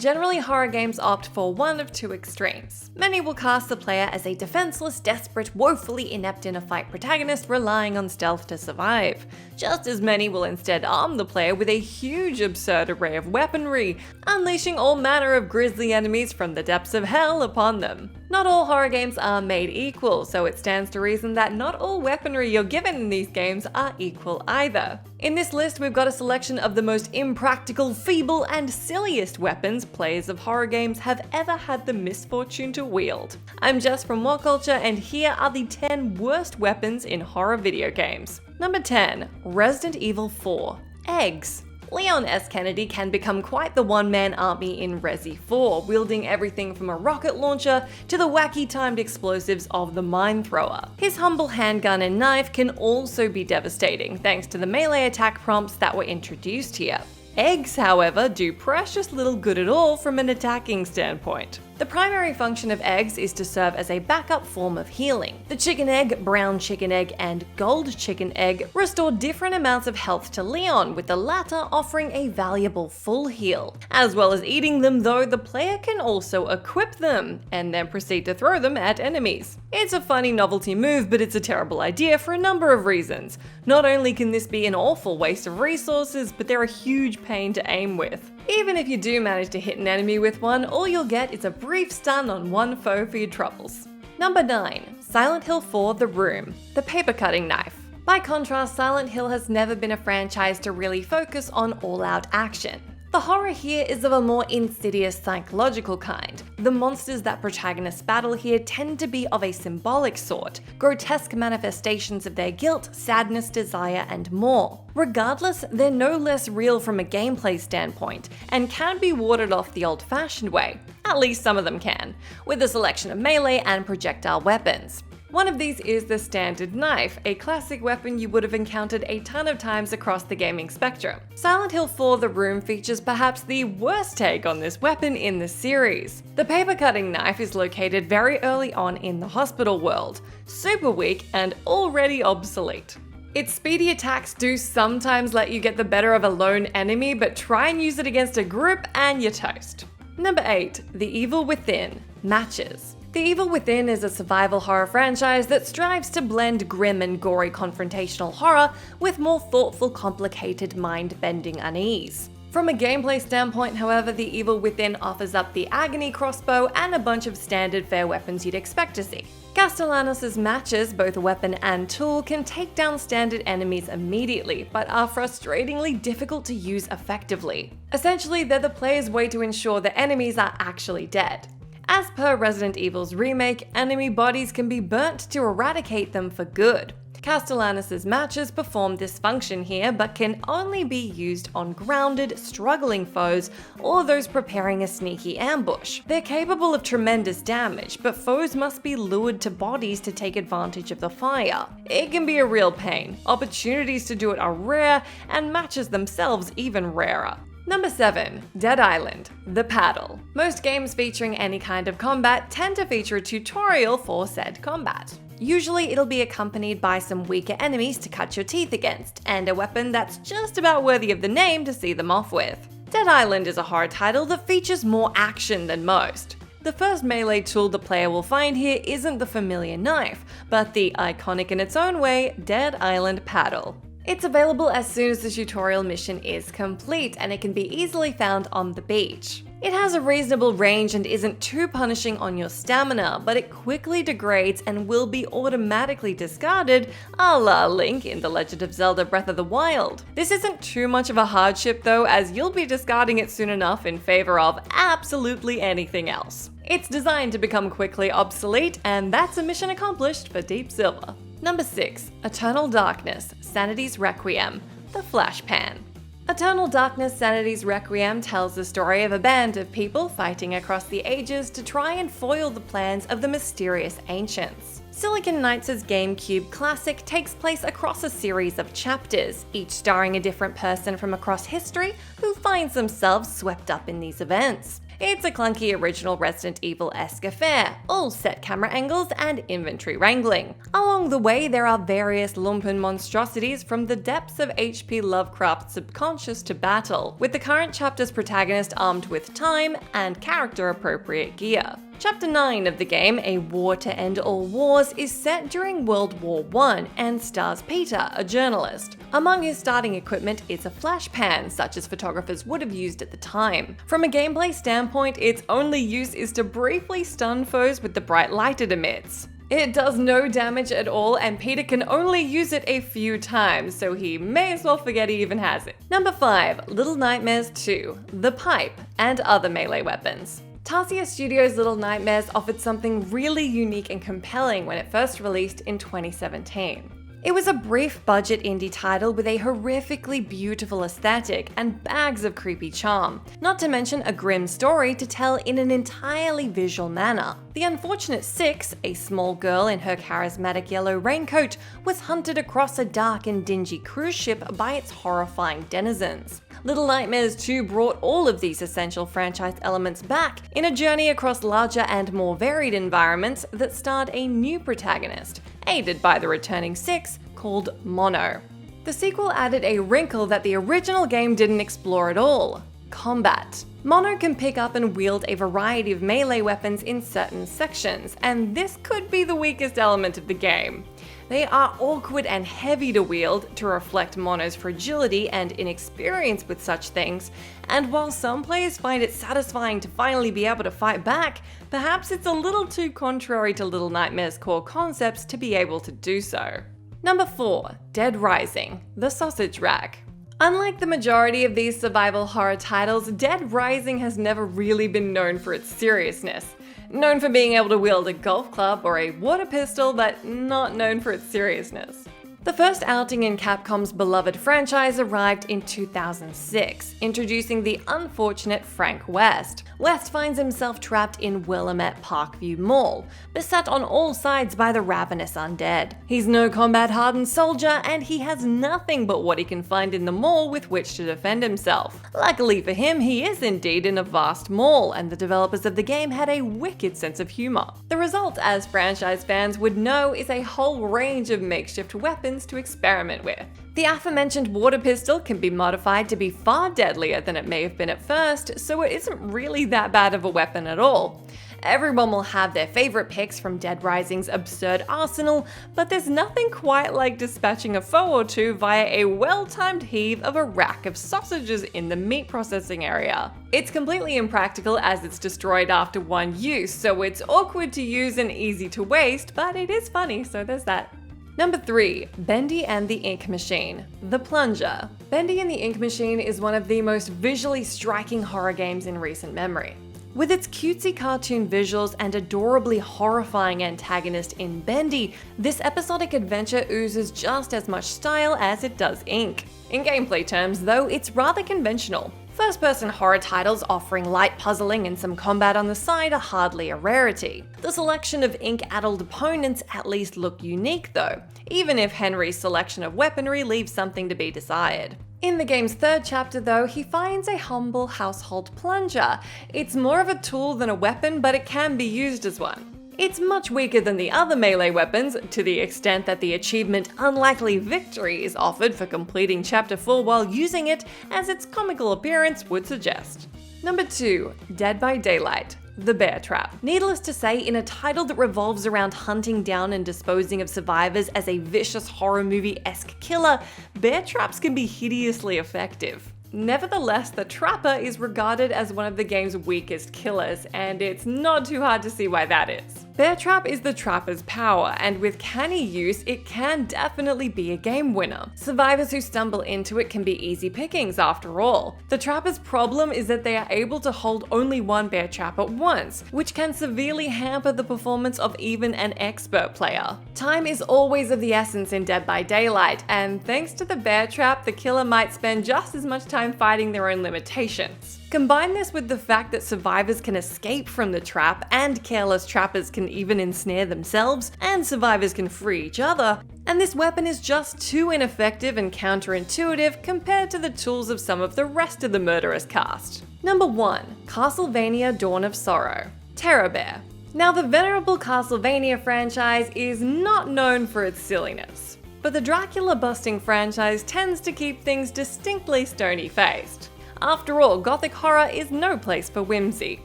Generally, horror games opt for one of two extremes. Many will cast the player as a defenseless, desperate, woefully inept in a fight protagonist relying on stealth to survive. Just as many will instead arm the player with a huge, absurd array of weaponry, unleashing all manner of grisly enemies from the depths of hell upon them. Not all horror games are made equal, so it stands to reason that not all weaponry you're given in these games are equal either. In this list, we've got a selection of the most impractical, feeble, and silliest weapons players of horror games have ever had the misfortune to wield. I'm Jess from What Culture, and here are the 10 worst weapons in horror video games. Number 10. Resident Evil 4. Eggs. Leon S. Kennedy can become quite the one-man army in Resi 4, wielding everything from a rocket launcher to the wacky timed explosives of the Mine Thrower. His humble handgun and knife can also be devastating, thanks to the melee attack prompts that were introduced here. Eggs, however, do precious little good at all from an attacking standpoint. The primary function of eggs is to serve as a backup form of healing. The chicken egg, brown chicken egg, and gold chicken egg restore different amounts of health to Leon, with the latter offering a valuable full heal. As well as eating them though, the player can also equip them, and then proceed to throw them at enemies. It's a funny novelty move, but it's a terrible idea for a number of reasons. Not only can this be an awful waste of resources, but they're a huge pain to aim with. Even if you do manage to hit an enemy with one, all you'll get is a brief stun on one foe for your troubles. Number 9. Silent Hill 4: The Room. The paper cutting knife. By contrast, Silent Hill has never been a franchise to really focus on all-out action. The horror here is of a more insidious psychological kind. The monsters that protagonists battle here tend to be of a symbolic sort, grotesque manifestations of their guilt, sadness, desire, and more. Regardless, they're no less real from a gameplay standpoint, and can be warded off the old-fashioned way. At least some of them can, with a selection of melee and projectile weapons. One of these is the standard knife, a classic weapon you would have encountered a ton of times across the gaming spectrum. Silent Hill 4: The Room features perhaps the worst take on this weapon in the series. The paper-cutting knife is located very early on in the hospital world, super weak and already obsolete. Its speedy attacks do sometimes let you get the better of a lone enemy, but try and use it against a group and you're toast. Number 8. The Evil Within. Matches. The Evil Within is a survival horror franchise that strives to blend grim and gory confrontational horror with more thoughtful, complicated, mind-bending unease. From a gameplay standpoint, however, The Evil Within offers up the agony crossbow and a bunch of standard fair weapons you'd expect to see. Castellanos' matches, both weapon and tool, can take down standard enemies immediately, but are frustratingly difficult to use effectively. Essentially, they're the player's way to ensure the enemies are actually dead. As per Resident Evil's remake, enemy bodies can be burnt to eradicate them for good. Castellanos' matches perform this function here, but can only be used on grounded, struggling foes or those preparing a sneaky ambush. They're capable of tremendous damage, but foes must be lured to bodies to take advantage of the fire. It can be a real pain. Opportunities to do it are rare, and matches themselves even rarer. Number 7. Dead Island. The Paddle. Most games featuring any kind of combat tend to feature a tutorial for said combat. Usually it'll be accompanied by some weaker enemies to cut your teeth against, and a weapon that's just about worthy of the name to see them off with. Dead Island is a horror title that features more action than most. The first melee tool the player will find here isn't the familiar knife, but the iconic in its own way, Dead Island Paddle. It's available as soon as the tutorial mission is complete, and it can be easily found on the beach. It has a reasonable range and isn't too punishing on your stamina, but it quickly degrades and will be automatically discarded, a la Link in The Legend of Zelda Breath of the Wild. This isn't too much of a hardship though, as you'll be discarding it soon enough in favor of absolutely anything else. It's designed to become quickly obsolete, and that's a mission accomplished for Deep Silver. Number 6. Eternal Darkness. SANITY'S Requiem. The Flash Pan. Eternal Darkness: Sanity's Requiem tells the story of a band of people fighting across the ages to try and foil the plans of the mysterious ancients. Silicon Knights' GameCube classic takes place across a series of chapters, each starring a different person from across history who finds themselves swept up in these events. It's a clunky original Resident Evil-esque affair, all set camera angles and inventory wrangling. Along the way, there are various lumpen monstrosities from the depths of H.P. Lovecraft's subconscious to battle, with the current chapter's protagonist armed with time and character-appropriate gear. Chapter 9 of the game, A War to End All Wars, is set during World War I and stars Peter, a journalist. Among his starting equipment is a flash pan, such as photographers would have used at the time. From a gameplay standpoint, its only use is to briefly stun foes with the bright light it emits. It does no damage at all, and Peter can only use it a few times, so he may as well forget he even has it. Number 5. Little Nightmares 2, The Pipe, and Other Melee Weapons. Tarsier Studios' Little Nightmares offered something really unique and compelling when it first released in 2017. It was a brief-budget indie title with a horrifically beautiful aesthetic and bags of creepy charm, not to mention a grim story to tell in an entirely visual manner. The unfortunate Six, a small girl in her charismatic yellow raincoat, was hunted across a dark and dingy cruise ship by its horrifying denizens. Little Nightmares 2 brought all of these essential franchise elements back in a journey across larger and more varied environments that starred a new protagonist, aided by the returning Six, called Mono. The sequel added a wrinkle that the original game didn't explore at all: combat. Mono can pick up and wield a variety of melee weapons in certain sections, and this could be the weakest element of the game. They are awkward and heavy to wield to reflect Mono's fragility and inexperience with such things, and while some players find it satisfying to finally be able to fight back, perhaps it's a little too contrary to Little Nightmares' core concepts to be able to do so. Number 4. Dead Rising, The Sausage Rack. Unlike the majority of these survival horror titles, Dead Rising has never really been known for its seriousness. Known for being able to wield a golf club or a water pistol, but not known for its seriousness. The first outing in Capcom's beloved franchise arrived in 2006, introducing the unfortunate Frank West. West finds himself trapped in Willamette Parkview Mall, beset on all sides by the ravenous undead. He's no combat-hardened soldier, and he has nothing but what he can find in the mall with which to defend himself. Luckily for him, he is indeed in a vast mall, and the developers of the game had a wicked sense of humor. The result, as franchise fans would know, is a whole range of makeshift weapons to experiment with. The aforementioned water pistol can be modified to be far deadlier than it may have been at first, so it isn't really that bad of a weapon at all. Everyone will have their favorite picks from Dead Rising's absurd arsenal, but there's nothing quite like dispatching a foe or two via a well-timed heave of a rack of sausages in the meat processing area. It's completely impractical as it's destroyed after one use, so it's awkward to use and easy to waste, but it is funny, so there's that. Number 3. Bendy and the Ink Machine, The Plunger. Bendy and the Ink Machine is one of the most visually striking horror games in recent memory. With its cutesy cartoon visuals and adorably horrifying antagonist in Bendy, this episodic adventure oozes just as much style as it does ink. In gameplay terms, though, it's rather conventional. First-person horror titles offering light puzzling and some combat on the side are hardly a rarity. The selection of ink-addled opponents at least look unique though, even if Henry's selection of weaponry leaves something to be desired. In the game's third chapter though, he finds a humble household plunger. It's more of a tool than a weapon, but it can be used as one. It's much weaker than the other melee weapons, to the extent that the achievement Unlikely Victory is offered for completing Chapter 4 while using it, as its comical appearance would suggest. Number 2. Dead by Daylight, The Bear Trap. Needless to say, in a title that revolves around hunting down and disposing of survivors as a vicious horror movie-esque killer, bear traps can be hideously effective. Nevertheless, the Trapper is regarded as one of the game's weakest killers, and it's not too hard to see why that is. Bear Trap is the Trapper's power, and with canny use, it can definitely be a game winner. Survivors who stumble into it can be easy pickings after all. The Trapper's problem is that they are able to hold only one bear trap at once, which can severely hamper the performance of even an expert player. Time is always of the essence in Dead by Daylight, and thanks to the bear trap, the killer might spend just as much time fighting their own limitations. Combine this with the fact that survivors can escape from the trap, and careless trappers can even ensnare themselves, and survivors can free each other, and this weapon is just too ineffective and counterintuitive compared to the tools of some of the rest of the murderous cast. Number 1. Castlevania Dawn of Sorrow. Terror Bear. Now, the venerable Castlevania franchise is not known for its silliness, but the Dracula-busting franchise tends to keep things distinctly stony-faced. After all, gothic horror is no place for whimsy.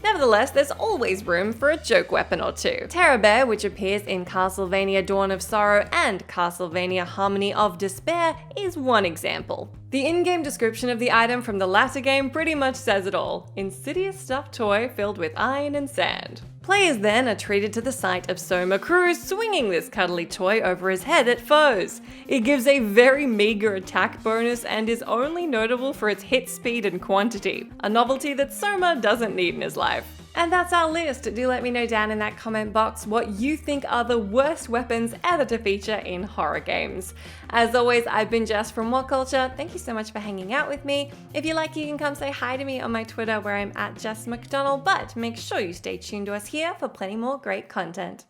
Nevertheless, there's always room for a joke weapon or two. Terror Bear, which appears in Castlevania Dawn of Sorrow and Castlevania Harmony of Despair, is one example. The in-game description of the item from the latter game pretty much says it all: insidious stuffed toy filled with iron and sand. Players then are treated to the sight of Soma Cruz swinging this cuddly toy over his head at foes. It gives a very meager attack bonus and is only notable for its hit speed and quantity, a novelty that Soma doesn't need in his life. And that's our list. Do let me know down in that comment box what you think are the worst weapons ever to feature in horror games. As always, I've been Jess from What Culture. Thank you so much for hanging out with me. If you like, you can come say hi to me on my Twitter where I'm at Jess McDonald, but make sure you stay tuned to us here for plenty more great content.